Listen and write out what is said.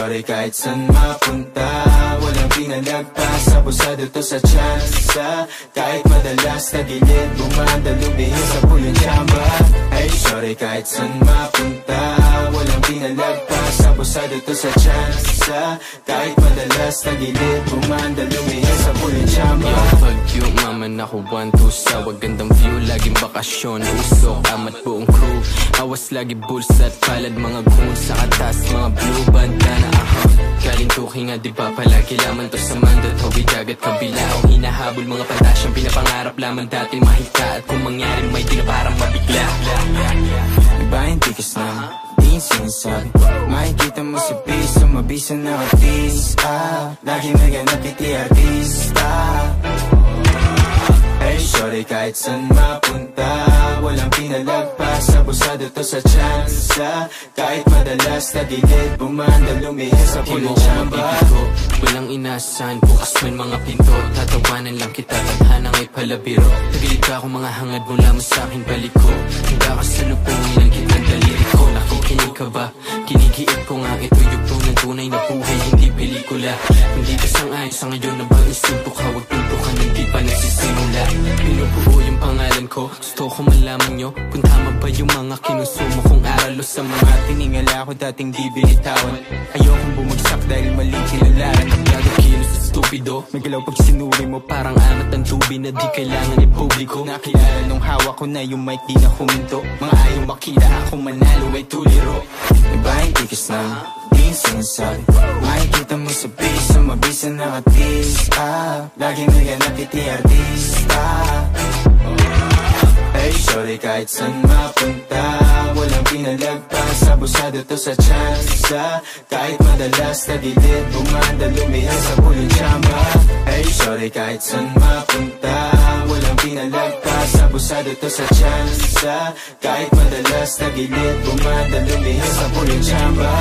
shorty kahit saan mapunta, walang pinalagpas, abusado to sa tsansa. Kahit madalas na gilid, bumanda, lumihis sa pulong tsamba. Ay shorty kahit saan mapunta, walang pinalagpas, abusado to sa tsansa. Kahit madalas na gilid, bumanda, lumihis sa pulong tsamba. Yo, pag you, mama na ko 1-2 sa wagandang view, laging bakasyon, usok, amat buong crew. Awas lagi bulsa at palad, mga goons sa atas, mga blue bandana. Galing tuki nga diba palagi laman to sa mandot, hawid agad kabila o hinahabol, mga pantasyang pinapangarap lamang dati mahika. At kung mangyari may di na parang mabigla. Iba yung tikas na di yung sinasabi, makikita mo si piso, mabisa na artista. Lagi naganap iti artista. Hey shorty kahit saan mapunta, walang pinalagpas, abusado to sa tsansa. Kahit madalas na gilid, bumanda, lumihis sa pulong tsamba. Walang inasahan, bukas man mga pinto, tatawanan lang kita, tadhana nga'y palabiro. Tagilid ka ako, mga hangad mo lamang sa'kin balik ko. Handa ka sa lupungin ang kitang daliri ko. Nakikinig ka ba? Kinigiit ko nga, ito yung tunay na buhay, hindi pelikula. Hindi ka sang-ayon sa ngayon na bang instinto ka, wag pinto ka, hindi pa nagsisimula. Pinubuo yung pangalan ko, gusto ko malaman nyo kung tama ba yung mga kinusumo kong aral o sa mga tiningala ko dating di binitawan. Ayokong bumagsak dahil mali kinalaran. Gago kilos at stupido, magalaw pag sinuri mo, parang amat ang tubi na di kailangan ipubliko. Nakilala nung hawak ko na yung mic, di na huminto. Mga ayaw makita ako manalo ay tuliro. Iba yung tikas na di yung sinasabi, makikita mo sa piso, mabisa na artista. Lagi naganap iti artista. Hey shorty kahit saan mapunta, walang pinalagpas, abusado to sa tsansa. Kahit madalas na gilid, bumanda, lumihis sa pulong tsamba. Hey shorty kahit saan mapunta, walang pinalagpas, abusado to sa tsansa. Kahit madalas na gilid, bumanda, lumihis sa pulong tsamba.